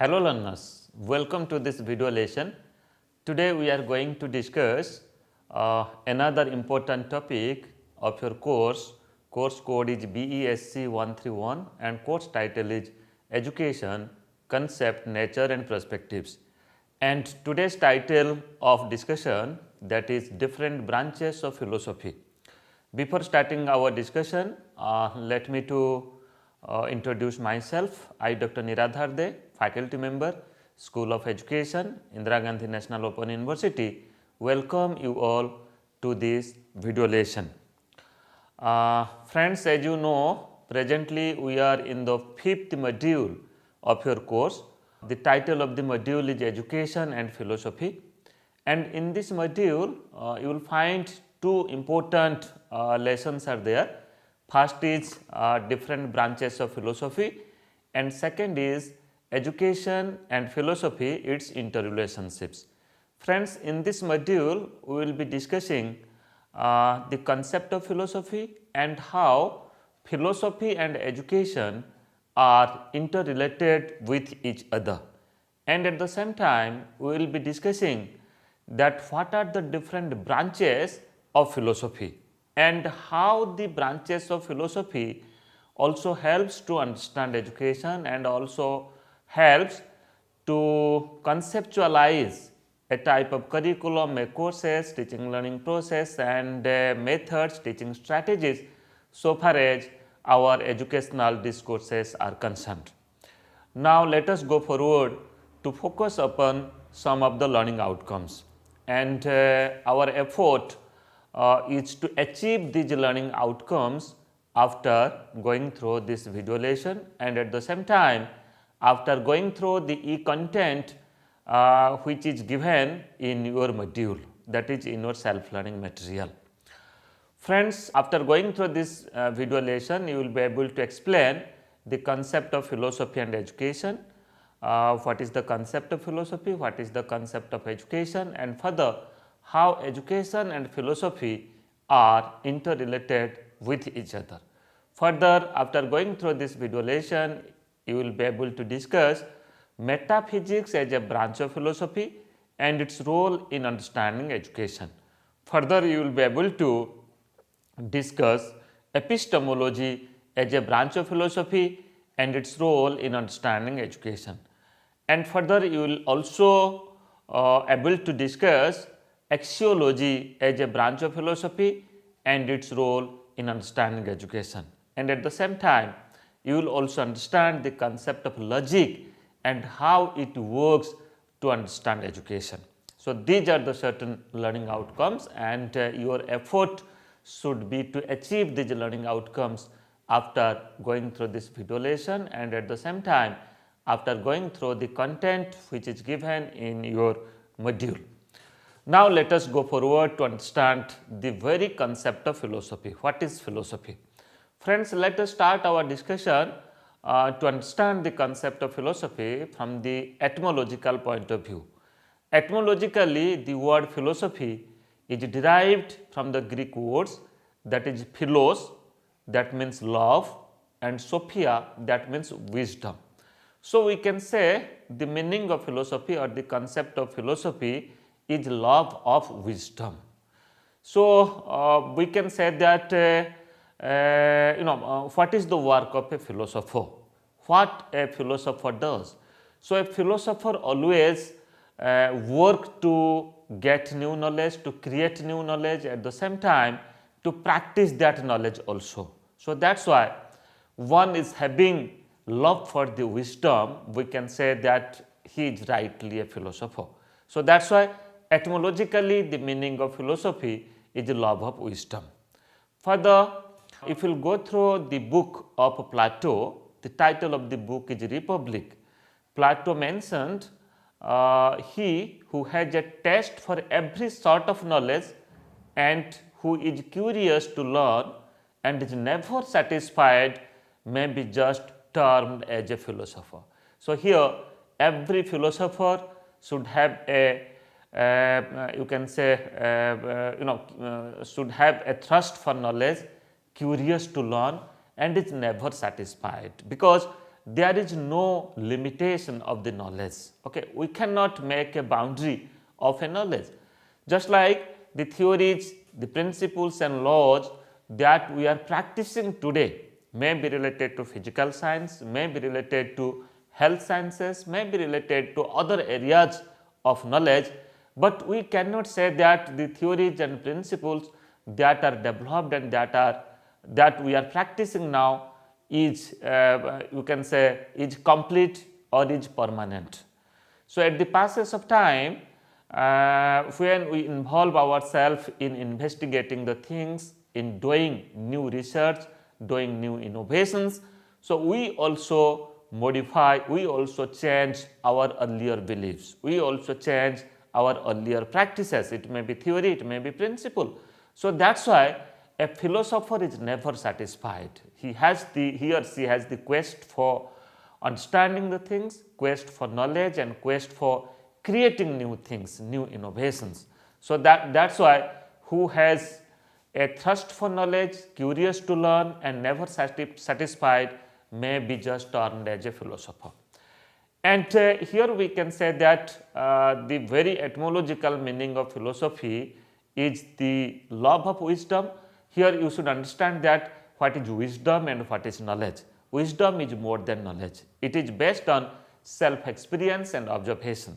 Hello learners, welcome to this video lesson. Today we are going to discuss another important topic of your course. Course code is BESC 131 and course title is Education, Concept, Nature and Perspectives. And today's title of discussion, that is different branches of philosophy. Before starting our discussion, let me to introduce myself. I Dr. Niradhar De, faculty member, School of Education, Indira Gandhi National Open University. Welcome you all to this video lesson. Friends, as you know, presently we are in the 5th module of your course. The title of the module is Education and Philosophy, and in this module you will find two important lessons are there. First is different branches of philosophy, and second is education and philosophy, its interrelationships. Friends, in this module we will be discussing the concept of philosophy and how philosophy and education are interrelated with each other, and at the same time we will be discussing that what are the different branches of philosophy and how the branches of philosophy also helps to understand education and also helps to conceptualize a type of curriculum, a courses, teaching learning process and methods, teaching strategies so far as our educational discourses are concerned. Now let us go forward to focus upon some of the learning outcomes, and our effort is to achieve these learning outcomes after going through this video lesson, and at the same time after going through the e-content which is given in your module, that is in your self-learning material. Friends, after going through this video lesson, you will be able to explain the concept of philosophy and education, what is the concept of philosophy, what is the concept of education, and further how education and philosophy are interrelated with each other. Further, after going through this video lesson, you will be able to discuss metaphysics as a branch of philosophy and its role in understanding education. Further, you will be able to discuss epistemology as a branch of philosophy and its role in understanding education. And further, you will also able to discuss axiology as a branch of philosophy and its role in understanding education. And at the same time, you will also understand the concept of logic and how it works to understand education. So, these are the certain learning outcomes, and your effort should be to achieve these learning outcomes after going through this video lesson, and at the same time after going through the content which is given in your module. Now, let us go forward to understand the very concept of philosophy. What is philosophy? Friends, let us start our discussion to understand the concept of philosophy from the etymological point of view. Etymologically, the word philosophy is derived from the Greek words, that is philos, that means love, and sophia, that means wisdom. So, we can say the meaning of philosophy or the concept of philosophy is love of wisdom. So, we can say that what is the work of a philosopher, what a philosopher does. So, a philosopher always work to get new knowledge, to create new knowledge, at the same time to practice that knowledge also. So, that is why one is having love for the wisdom, we can say that he is rightly a philosopher. So, that is why etymologically the meaning of philosophy is the love of wisdom. Further, if you will go through the book of Plato, the title of the book is Republic. Plato mentioned he who has a taste for every sort of knowledge and who is curious to learn and is never satisfied may be just termed as a philosopher. So, here every philosopher should have a you can say should have a thirst for knowledge, curious to learn and is never satisfied, because there is no limitation of the knowledge. Okay, we cannot make a boundary of a knowledge. Just like the theories, the principles and laws that we are practicing today may be related to physical science, may be related to health sciences, may be related to other areas of knowledge, but we cannot say that the theories and principles that are developed and that we are practicing now is you can say is complete or is permanent. So, at the passage of time, when we involve ourselves in investigating the things, in doing new research, doing new innovations, so we also modify, we also change our earlier beliefs, we also change our earlier practices. It may be theory, it may be principle. So, that is why a philosopher is never satisfied. He or she has the quest for understanding the things, quest for knowledge and quest for creating new things, new innovations. So, that is why who has a thirst for knowledge, curious to learn and never satisfied may be just termed as a philosopher. And here we can say that the very etymological meaning of philosophy is the love of wisdom. Here you should understand that what is wisdom and what is knowledge. Wisdom is more than knowledge. It is based on self-experience and observation.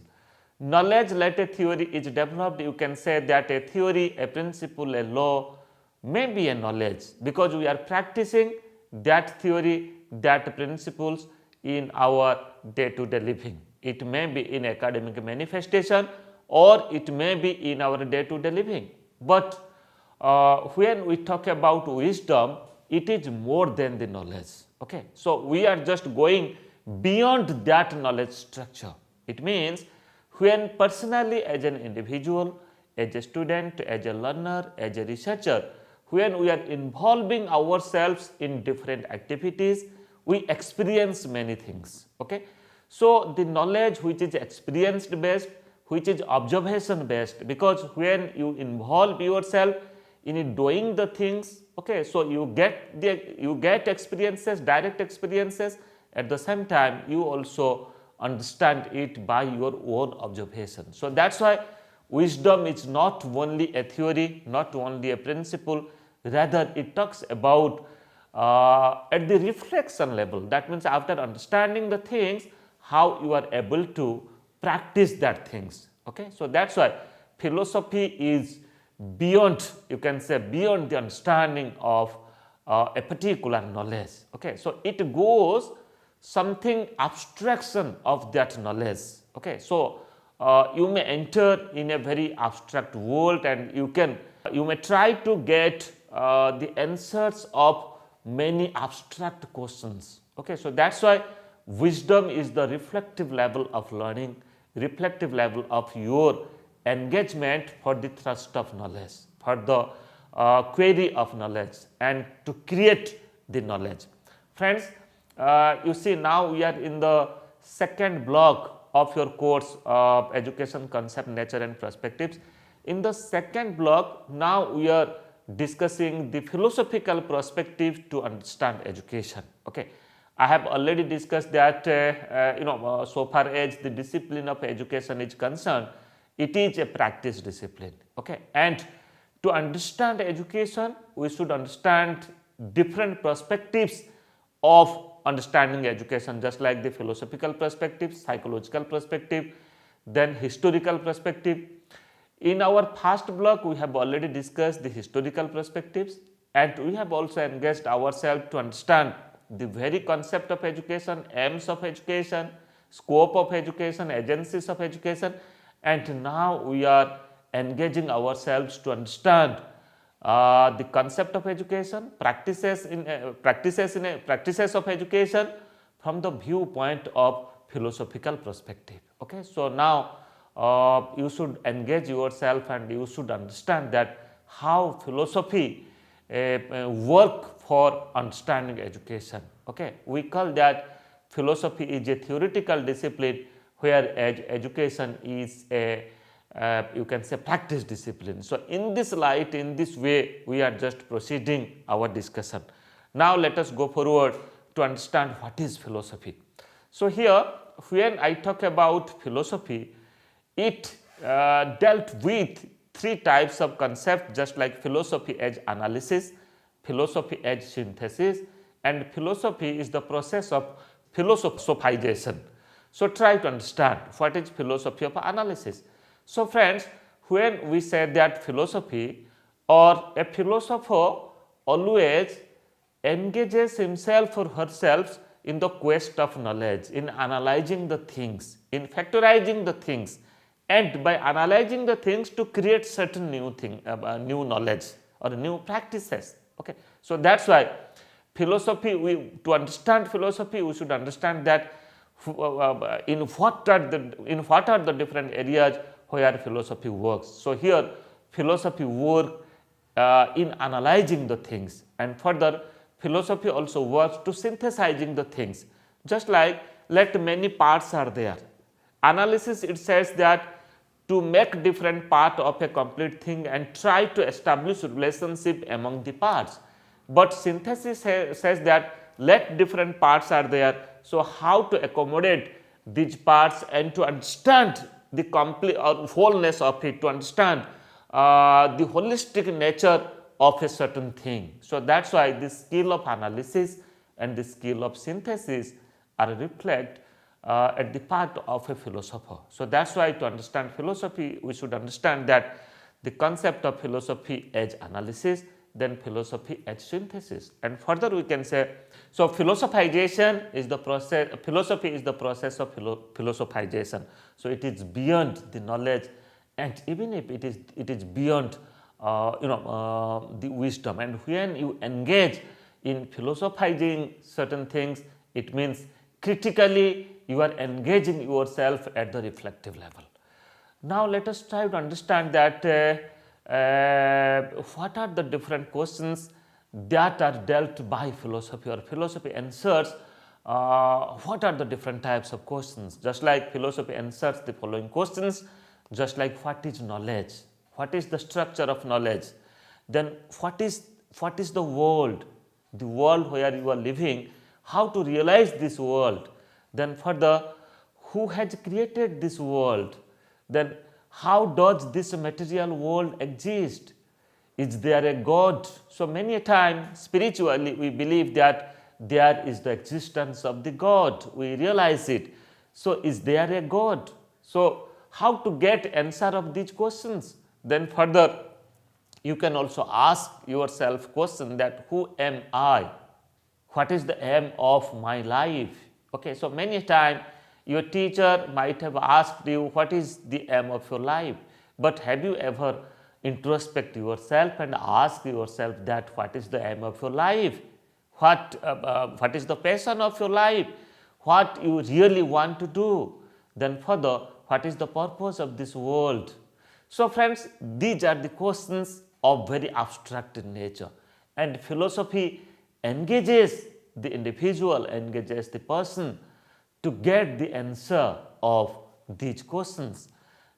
Knowledge, let a theory is developed, you can say that a theory, a principle, a law may be a knowledge because we are practicing that theory, that principles in our day-to-day living. It may be in academic manifestation or it may be in our day-to-day living. But when we talk about wisdom, it is more than the knowledge. Okay? So, we are just going beyond that knowledge structure. It means when personally as an individual, as a student, as a learner, as a researcher, when we are involving ourselves in different activities, we experience many things. Okay? So, the knowledge which is experience based, which is observation based, because when you involve yourself in doing the things, okay, so you get experiences, direct experiences, at the same time you also understand it by your own observation. So, that is why wisdom is not only a theory, not only a principle, rather it talks about at the reflection level. That means after understanding the things, how you are able to practice that things. Okay? So, that is why philosophy is beyond, you can say beyond the understanding of a particular knowledge. Okay? So, it goes something abstraction of that knowledge. Okay? So, you may enter in a very abstract world and you may try to get the answers of many abstract questions. Okay? So, that is why wisdom is the reflective level of learning, reflective level of your engagement for the thrust of knowledge, for the query of knowledge and to create the knowledge. Friends, you see now we are in the second block of your course of education concept, nature and perspectives. In the second block, now we are discussing the philosophical perspective to understand education. Okay. I have already discussed that so far as the discipline of education is concerned, it is a practice discipline. Okay. And to understand education, we should understand different perspectives of understanding education, just like the philosophical perspective, psychological perspective, then historical perspective. In our first block, we have already discussed the historical perspectives and we have also engaged ourselves to understand the very concept of education, aims of education, scope of education, agencies of education, and now we are engaging ourselves to understand the concept of education, practices of education from the viewpoint of philosophical perspective. Okay? So, now you should engage yourself and you should understand that how philosophy work for understanding education. Okay? We call that philosophy is a theoretical discipline, whereas education is a you can say practice discipline. So, in this light, in this way we are just proceeding our discussion. Now, let us go forward to understand what is philosophy. So here when I talk about philosophy, it dealt with three types of concepts, just like philosophy as analysis, philosophy as synthesis, and philosophy is the process of philosophization. So try to understand what is philosophy of analysis. So friends, when we say that philosophy or a philosopher always engages himself or herself in the quest of knowledge, in analyzing the things, in factorizing the things, and by analyzing the things to create certain new thing, new knowledge or new practices. Okay, so that's why philosophy, to understand philosophy, we should understand that in what are the different areas where philosophy works. So here philosophy work in analyzing the things, and further philosophy also works to synthesizing the things. Just like let many parts are there. Analysis, it says that to make different part of a complete thing and try to establish relationship among the parts. But synthesis says that let different parts are there, so how to accommodate these parts and to understand the complete or wholeness of it, to understand the holistic nature of a certain thing. So that's why the skill of analysis and the skill of synthesis are reflected at the part of a philosopher. So that's why to understand philosophy, we should understand that the concept of philosophy as analysis, then philosophy as synthesis, and further we can say, so philosophization is the process, philosophy is the process of philosophization. So it is beyond the knowledge, and even if it is beyond the wisdom. And when you engage in philosophizing certain things, it means critically you are engaging yourself at the reflective level. Now let us try to understand that what are the different questions that are dealt by philosophy, or philosophy answers what are the different types of questions. Just like philosophy answers the following questions, just like what is knowledge, what is the structure of knowledge, then what is the world where you are living, how to realize this world, then further who has created this world, then how does this material world exist, is there a God? So many a time spiritually we believe that there is the existence of the God, we realize it. So is there a God? So how to get answer of these questions? Then further you can also ask yourself question that who am I? What is the aim of my life? Okay, so many times your teacher might have asked you what is the aim of your life, but have you ever introspect yourself and ask yourself that what is the aim of your life? What is the passion of your life? What you really want to do? Then further, what is the purpose of this world? So friends, these are the questions of very abstract in nature, and philosophy engages the individual, engages the person to get the answer of these questions.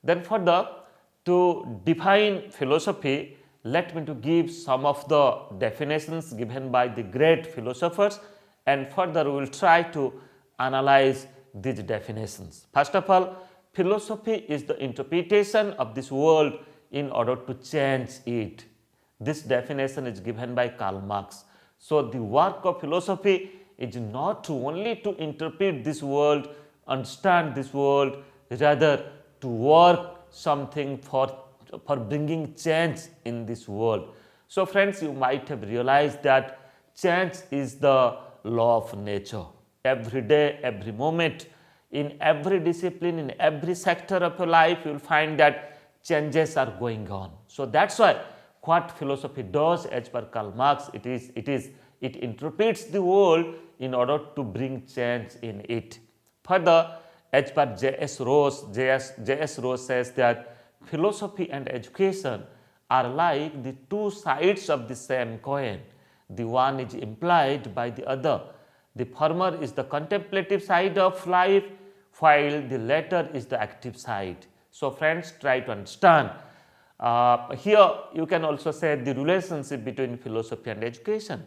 Then further, to define philosophy, let me to give some of the definitions given by the great philosophers, and further we will try to analyze these definitions. First of all, philosophy is the interpretation of this world in order to change it. This definition is given by Karl Marx. So the work of philosophy is not only to interpret this world, understand this world, rather to work something for bringing change in this world. So friends, you might have realized that change is the law of nature. Every day, every moment, in every discipline, in every sector of your life, you will find that changes are going on. So that's why what philosophy does, as per Karl Marx, it interprets the world in order to bring change in it. Further, as per J.S. Rose says that philosophy and education are like the two sides of the same coin. The one is implied by the other. The former is the contemplative side of life, while the latter is the active side. So friends, try to understand. Here you can also say the relationship between philosophy and education.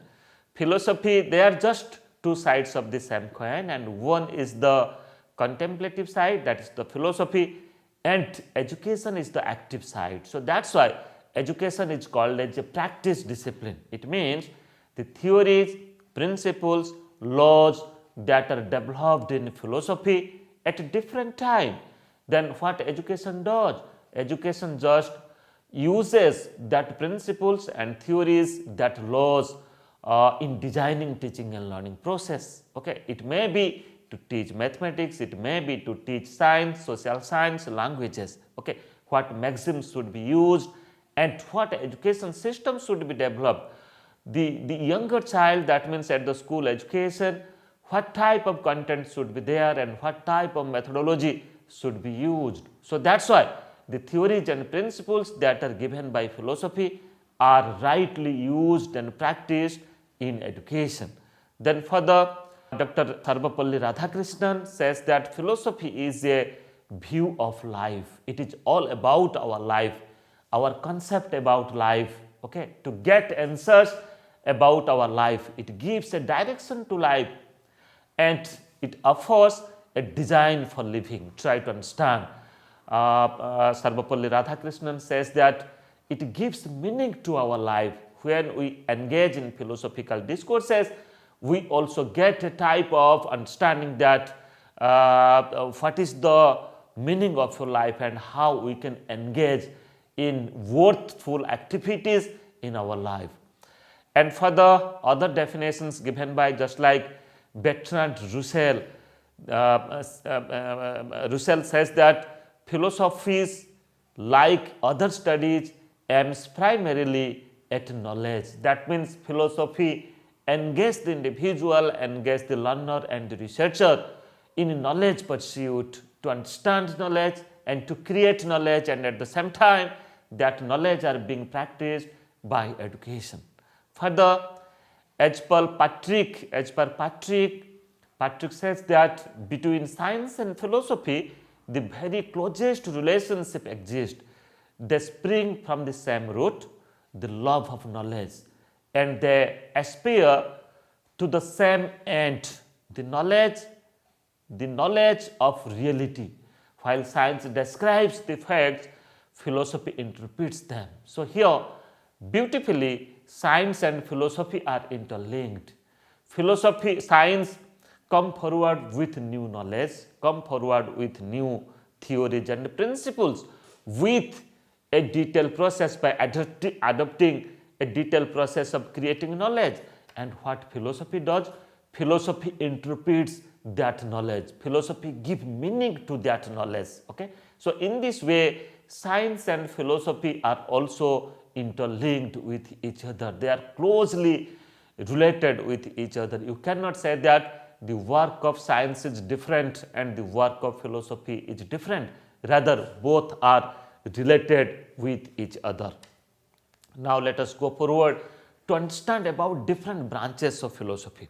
Philosophy, they are just two sides of the same coin, and one is the contemplative side, that is the philosophy, and education is the active side. So, that is why education is called as a practice discipline. It means the theories, principles, laws that are developed in philosophy at a different time than what education does. Education just uses that principles and theories, that laws in designing teaching and learning process. Okay. It may be to teach mathematics, it may be to teach science, social science, languages. Okay. What maxims should be used and what education system should be developed. The younger child, that means at the school education, what type of content should be there and what type of methodology should be used. So, that is why the theories and principles that are given by philosophy are rightly used and practiced in education. Then further, Dr. Sarvapalli Radhakrishnan says that philosophy is a view of life. It is all about our life, our concept about life. Okay, to get answers about our life, it gives a direction to life and it offers a design for living. Try to understand. Sarvapalli Radhakrishnan says that it gives meaning to our life. When we engage in philosophical discourses, we also get a type of understanding that what is the meaning of your life and how we can engage in worthful activities in our life. And further, other definitions given by just like Bertrand Russell, Russell says that philosophies, like other studies, aims primarily at knowledge. That means philosophy engages the individual, engages the learner and the researcher in knowledge pursuit, to understand knowledge and to create knowledge, and at the same time that knowledge are being practiced by education. Further, as per Patrick says that between science and philosophy, the very closest relationship exists. They spring from the same root, the love of knowledge, and they aspire to the same end, the knowledge of reality. While science describes the facts, philosophy interprets them. So, here beautifully science and philosophy are interlinked. Science come forward with new knowledge, come forward with new theories and principles, with a detailed process by adopting a detailed process of creating knowledge. And what philosophy does? Philosophy interprets that knowledge. Philosophy gives meaning to that knowledge. Okay? So, in this way, science and philosophy are also interlinked with each other. They are closely related with each other. You cannot say that the work of science is different and the work of philosophy is different. Rather, both are related with each other. Now, let us go forward to understand about different branches of philosophy.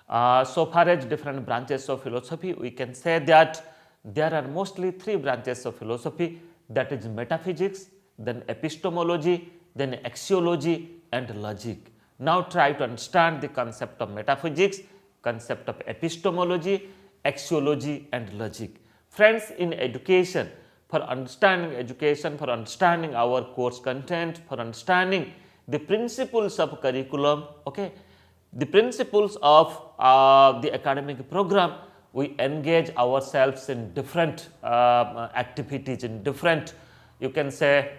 So far as different branches of philosophy, we can say that there are mostly three branches of philosophy, that is metaphysics, then epistemology, then axiology and logic. Now, try to understand the concept of metaphysics, concept of epistemology, axiology and logic. Friends, in education, for understanding education, for understanding our course content, for understanding the principles of curriculum, okay, the principles of the academic program, we engage ourselves in different activities, in different, you can say,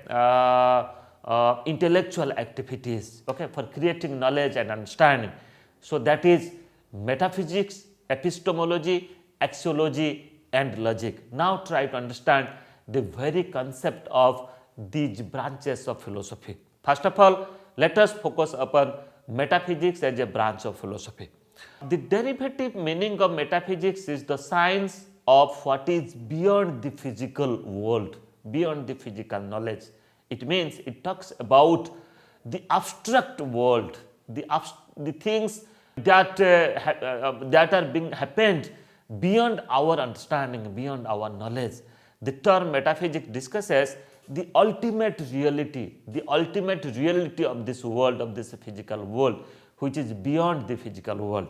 intellectual activities, okay, for creating knowledge and understanding. So, that is metaphysics, epistemology, axiology and logic. Now, try to understand the very concept of these branches of philosophy. First of all, let us focus upon metaphysics as a branch of philosophy. The derivative meaning of metaphysics is the science of what is beyond the physical world, beyond the physical knowledge. It means it talks about the abstract world, the things that are being happened beyond our understanding, beyond our knowledge. The term metaphysics discusses the ultimate reality of this world, of this physical world, which is beyond the physical world.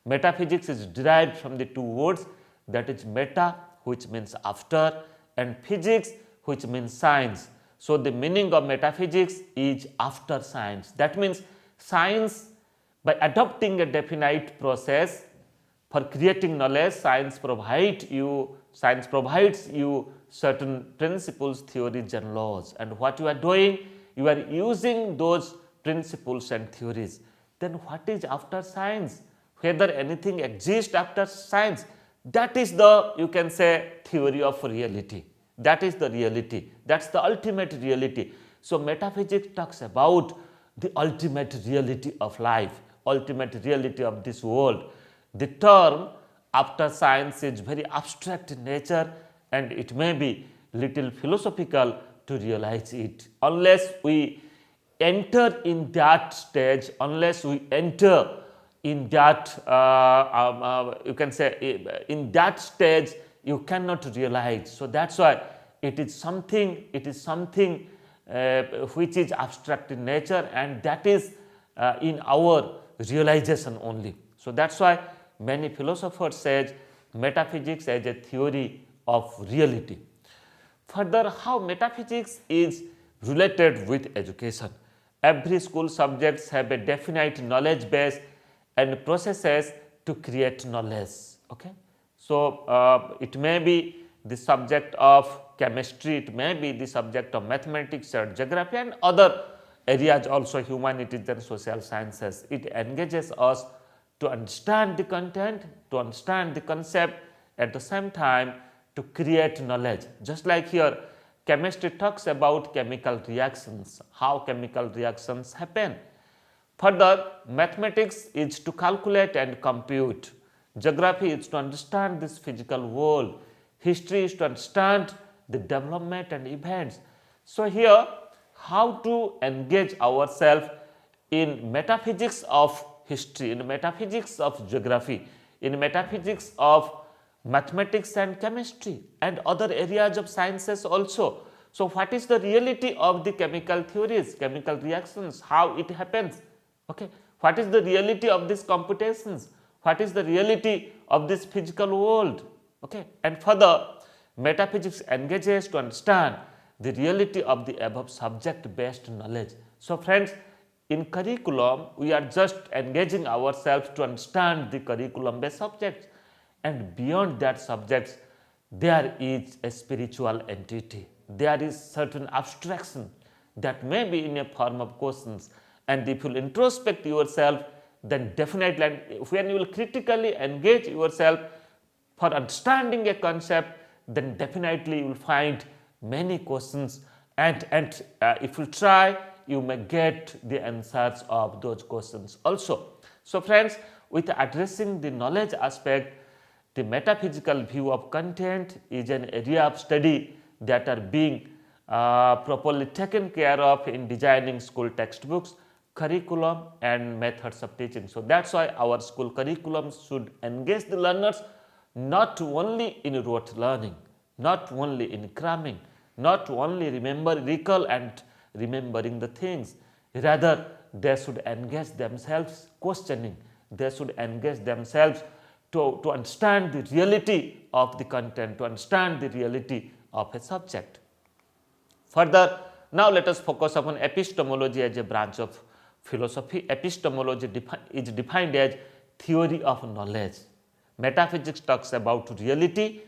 Metaphysics is derived from the two words, that is meta, which means after, and physics, which means science. So, the meaning of metaphysics is after science. That means science, by adopting a definite process for creating knowledge, science provides you certain principles, theories and laws, and what you are doing, you are using those principles and theories. Then what is after science? Whether anything exists after science, that is the, you can say, theory of reality. That is the reality. That is the ultimate reality. So, metaphysics talks about the ultimate reality of life, ultimate reality of this world. The term after science is very abstract in nature, and it may be little philosophical to realize it. Unless we enter in that stage, unless we enter in that you can say in that stage, you cannot realize. So, that is why it is something which is abstract in nature, and that is in our realization only. So, that is why many philosophers say metaphysics as a theory of reality. Further, how metaphysics is related with education. Every school subjects have a definite knowledge base and processes to create knowledge. Okay? So, it may be the subject of chemistry, it may be the subject of mathematics or geography and other areas also, humanities and social sciences. It engages us to understand the content, to understand the concept, at the same time to create knowledge. Just like here, chemistry talks about chemical reactions, how chemical reactions happen. Further, mathematics is to calculate and compute. Geography is to understand this physical world. History is to understand the development and events. So, here how to engage ourselves in metaphysics of history, in metaphysics of geography, in metaphysics of mathematics and chemistry and other areas of sciences also. So, what is the reality of the chemical theories, chemical reactions, how it happens? Okay. What is the reality of these computations? What is the reality of this physical world? Okay. And further, metaphysics engages to understand the reality of the above subject based knowledge. So, friends, in curriculum, we are just engaging ourselves to understand the curriculum based subjects, and beyond that subjects, there is a spiritual entity. There is certain abstraction that may be in a form of questions, and if you will introspect yourself, then definitely, and when you will critically engage yourself for understanding a concept, then definitely you will find many questions, and if you try, you may get the answers of those questions also. So, friends, with addressing the knowledge aspect, the metaphysical view of content is an area of study that are being properly taken care of in designing school textbooks, curriculum and methods of teaching. So, that is why our school curriculum should engage the learners not only in rote learning, not only in cramming, not only recall and remembering the things, rather they should engage themselves questioning, they should engage themselves to understand the reality of the content, to understand the reality of a subject. Further, now let us focus upon epistemology as a branch of philosophy. Epistemology is defined as theory of knowledge. Metaphysics talks about reality,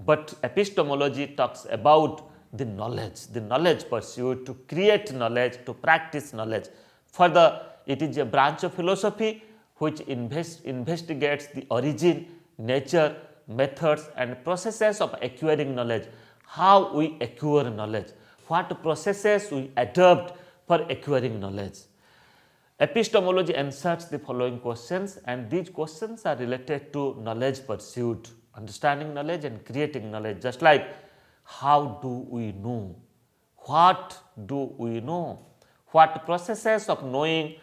but epistemology talks about the knowledge pursuit to create knowledge, to practice knowledge. Further, it is a branch of philosophy which investigates the origin, nature, methods and processes of acquiring knowledge, how we acquire knowledge, what processes we adopt for acquiring knowledge. Epistemology answers the following questions, and these questions are related to knowledge pursuit, understanding knowledge and creating knowledge. Just like, how do we know? What do we know? What processes of knowing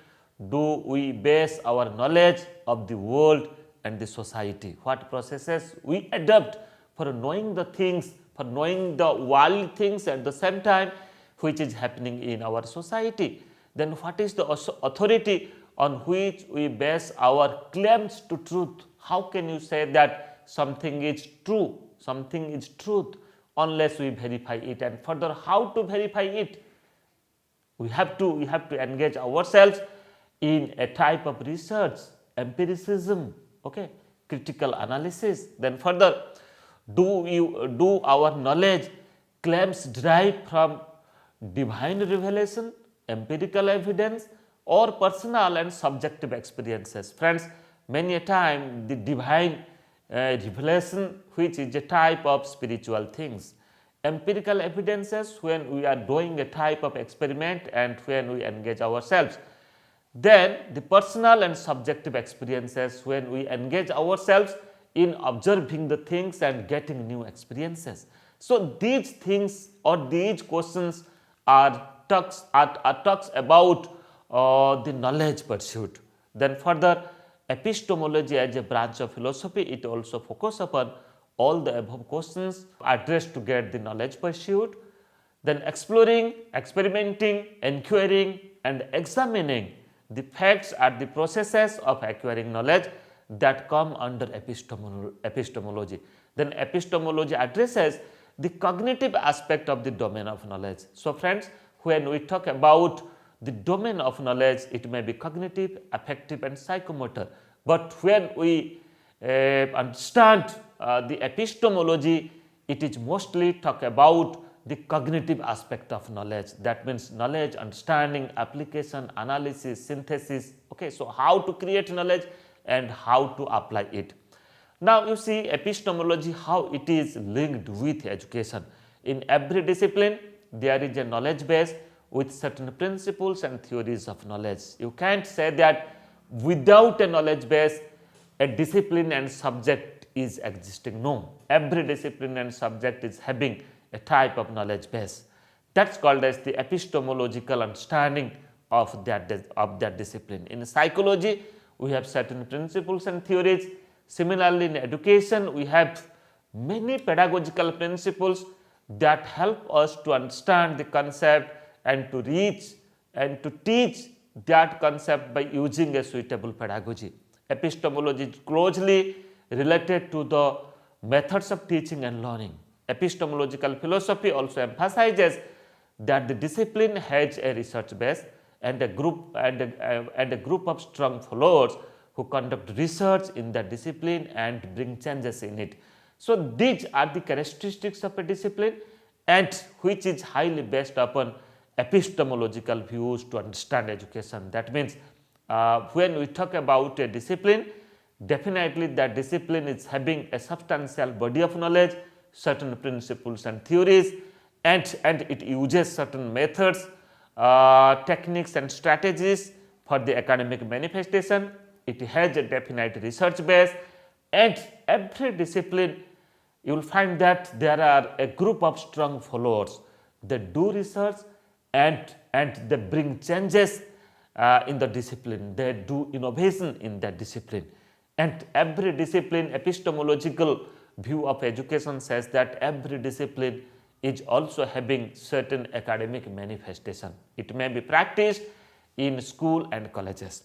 do we base our knowledge of the world and the society? What processes we adopt for knowing the things, for knowing the world things at the same time which is happening in our society? Then what is the authority on which we base our claims to truth. How can you say that something is true, something is truth, unless we verify it? And further, how to verify it? We have to engage ourselves in a type of research, empiricism, okay, critical analysis. Then further, do our knowledge claims derived from divine revelation, empirical evidence, or personal and subjective experiences? Friends, many a time the divine revelation, which is a type of spiritual things, empirical evidences when we are doing a type of experiment and when we engage ourselves, then the personal and subjective experiences when we engage ourselves in observing the things and getting new experiences. So these things or these questions are talks about the knowledge pursuit. Then further, epistemology as a branch of philosophy, it also focuses upon all the above questions addressed to get the knowledge pursuit. Then exploring, experimenting, inquiring and examining the facts are the processes of acquiring knowledge that come under epistemology. Then epistemology addresses the cognitive aspect of the domain of knowledge. So friends, when we talk about the domain of knowledge, it may be cognitive, affective and psychomotor. But when we understand the epistemology, it is mostly talk about the cognitive aspect of knowledge. That means knowledge, understanding, application, analysis, synthesis. Okay, so how to create knowledge and how to apply it. Now you see epistemology, how it is linked with education. In every discipline, there is a knowledge base with certain principles and theories of knowledge. You can't say that without a knowledge base, a discipline and subject is existing. No, every discipline and subject is having a type of knowledge base. That's called as the epistemological understanding of that discipline. In psychology, we have certain principles and theories. Similarly, in education, we have many pedagogical principles that help us to understand the concept and to reach and to teach that concept by using a suitable pedagogy. Epistemology is closely related to the methods of teaching and learning. Epistemological philosophy also emphasizes that the discipline has a research base and a group of strong followers who conduct research in that discipline and bring changes in it. So these are the characteristics of a discipline, and which is highly based upon epistemological views to understand education. That means when we talk about a discipline, definitely that discipline is having a substantial body of knowledge, certain principles and theories, and it uses certain methods, techniques and strategies for the academic manifestation. It has a definite research base, and every discipline you will find that there are a group of strong followers. They do research and they bring changes in the discipline. They do innovation in that discipline. And every discipline, epistemological view of education says that every discipline is also having certain academic manifestation. It may be practiced in school and colleges.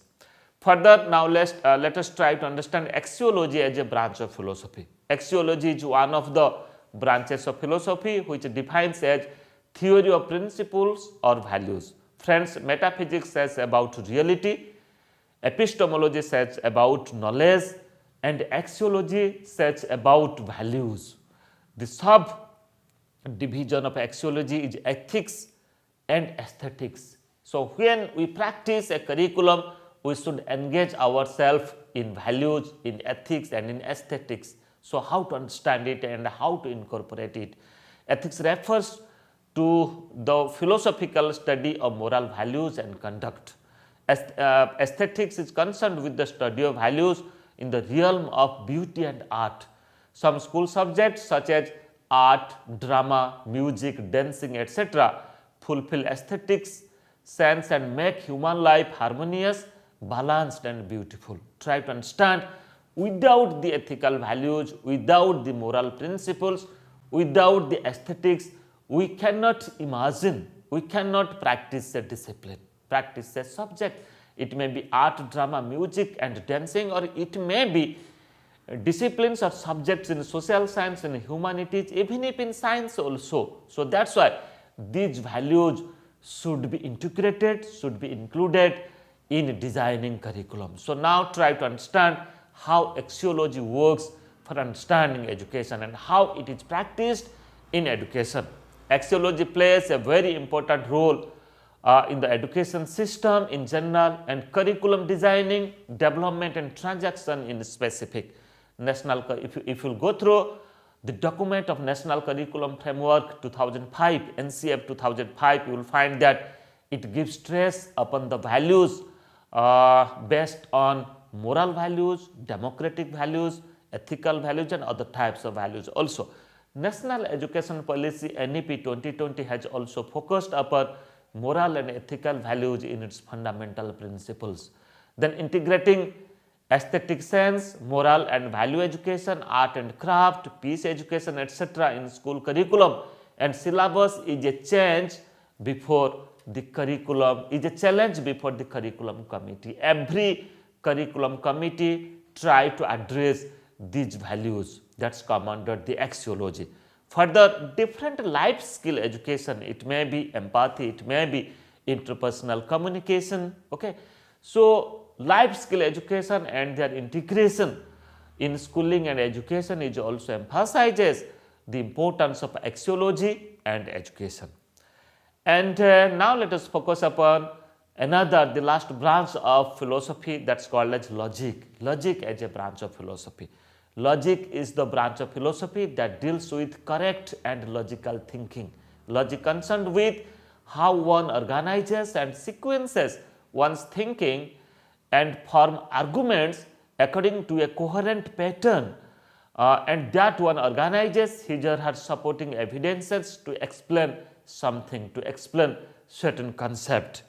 Further, now let us try to understand axiology as a branch of philosophy. Axiology is one of the branches of philosophy which defines as theory of principles or values. Friends, metaphysics says about reality, epistemology says about knowledge, and axiology says about values. The sub-division of axiology is ethics and aesthetics. So when we practice a curriculum, we should engage ourselves in values, in ethics and in aesthetics. So how to understand it and how to incorporate it. Ethics refers to the philosophical study of moral values and conduct. Aesthetics is concerned with the study of values in the realm of beauty and art. Some school subjects such as art, drama, music, dancing, etc. fulfill aesthetics sense and make human life harmonious, balanced and beautiful. Try to understand, without the ethical values, without the moral principles, without the aesthetics, we cannot imagine, we cannot practice a discipline, practice a subject. it may be art, drama, music and dancing, or it may be disciplines or subjects in social science and humanities, even if in science also. So, that is why these values should be integrated, should be included in designing curriculum. So, now try to understand how axiology works for understanding education and how it is practiced in education. Axiology plays a very important role in the education system in general and curriculum designing, development and transaction in specific. If you go through the document of National Curriculum Framework 2005, NCF 2005, you will find that it gives stress upon the values based on moral values, democratic values, ethical values and other types of values also. National Education Policy NEP 2020 has also focused upon moral and ethical values in its fundamental principles. Then integrating aesthetic sense, moral and value education, art and craft, peace education, etc. in school curriculum and syllabus is a change before the curriculum, is a challenge before the curriculum committee. Every curriculum committee try to address these values, that is come under the axiology. Further, different life skill education, it may be empathy, it may be interpersonal communication. Okay. So, life skill education and their integration in schooling and education is also emphasizes the importance of axiology and education. And now let us focus upon the last branch of philosophy, that is called as logic. Logic as a branch of philosophy. Logic is the branch of philosophy that deals with correct and logical thinking. Logic concerned with how one organizes and sequences one's thinking and form arguments according to a coherent pattern and that one organizes his or her supporting evidences to explain something, to explain certain concept.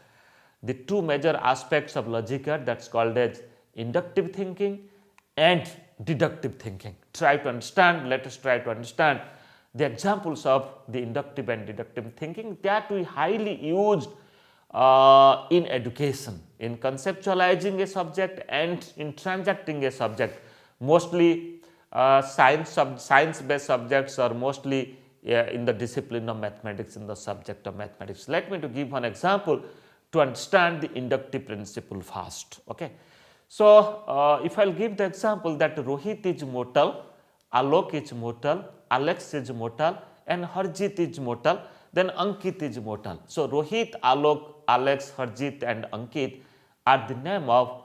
The two major aspects of logic are that is called as inductive thinking and deductive thinking. Try to understand, let us try to understand the examples of the inductive and deductive thinking that we highly used in education, in conceptualizing a subject and in transacting a subject. Mostly science-based subjects are mostly in the discipline of mathematics, in the subject of mathematics. Let me to give one example to understand the inductive principle first. Okay. So, if I will give the example that Rohit is mortal, Alok is mortal, Alex is mortal and Harjit is mortal, then Ankit is mortal. So, Rohit, Alok, Alex, Harjit and Ankit are the name of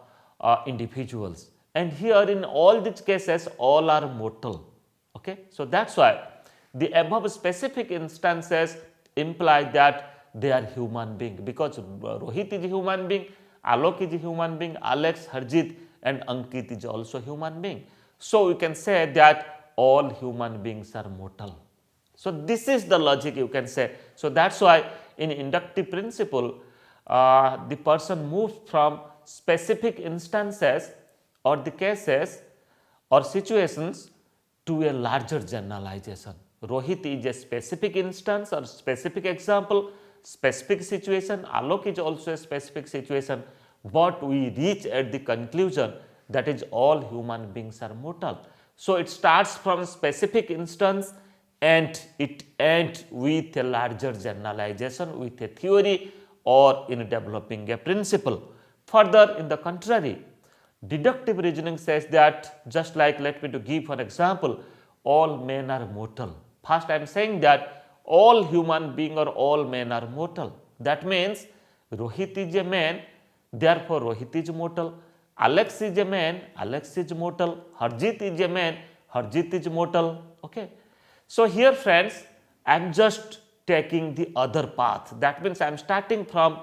individuals, and here in all these cases all are mortal. Okay. So, that is why the above specific instances imply that they are human being, because Rohit is a human being, Alok is a human being, Alex, Harjit and Ankit is also human being. So, we can say that all human beings are mortal. So, this is the logic you can say. So, that is why in inductive principle the person moves from specific instances or the cases or situations to a larger generalization. Rohit is a specific instance or specific example, specific situation, Alok is also a specific situation, but we reach at the conclusion that is all human beings are mortal. So, it starts from specific instance and it ends with a larger generalization, with a theory or in developing a principle. Further, in the contrary, deductive reasoning says that, just like, let me to give an example, all men are mortal. First I am saying that all human beings or all men are mortal. That means Rohit is a man, therefore Rohit is mortal. Alex is a man, Alex is mortal. Harjit is a man, Harjit is mortal. Okay. So, here friends, I am just taking the other path. That means I am starting from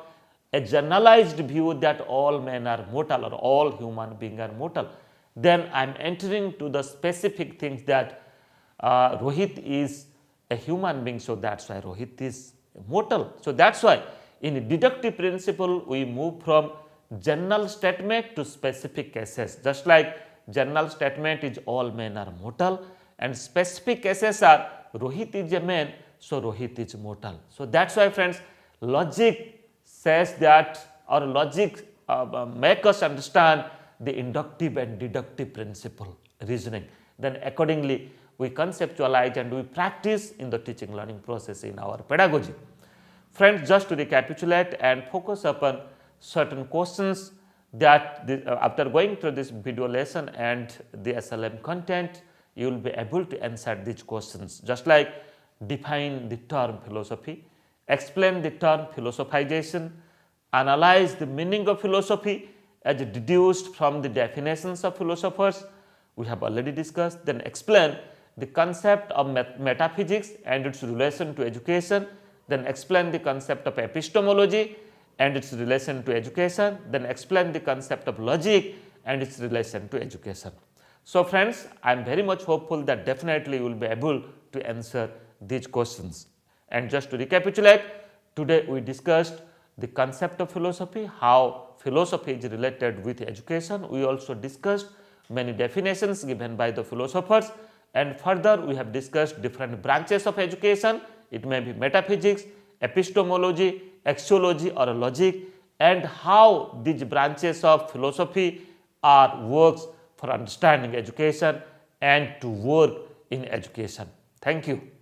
a generalized view that all men are mortal or all human beings are mortal. Then I am entering to the specific things that Rohit is a human being, so that is why Rohit is mortal. So, that is why in deductive principle we move from general statement to specific cases, just like general statement is all men are mortal and specific cases are Rohit is a man, so Rohit is mortal. So, that is why friends, logic says that, or logic make us understand the inductive and deductive principle reasoning. Then accordingly we conceptualize and we practice in the teaching learning process in our pedagogy. Friends, just to recapitulate and focus upon certain questions that after going through this video lesson and the SLM content, you will be able to answer these questions, just like define the term philosophy, explain the term philosophization, analyze the meaning of philosophy as deduced from the definitions of philosophers, we have already discussed, then explain the concept of metaphysics and its relation to education, then explain the concept of epistemology and its relation to education, then explain the concept of logic and its relation to education. So friends, I am very much hopeful that definitely you will be able to answer these questions. And just to recapitulate, today we discussed the concept of philosophy, how philosophy is related with education. We also discussed many definitions given by the philosophers, and further we have discussed different branches of education. It may be metaphysics, epistemology, axiology or logic, and how these branches of philosophy are works for understanding education and to work in education. Thank you.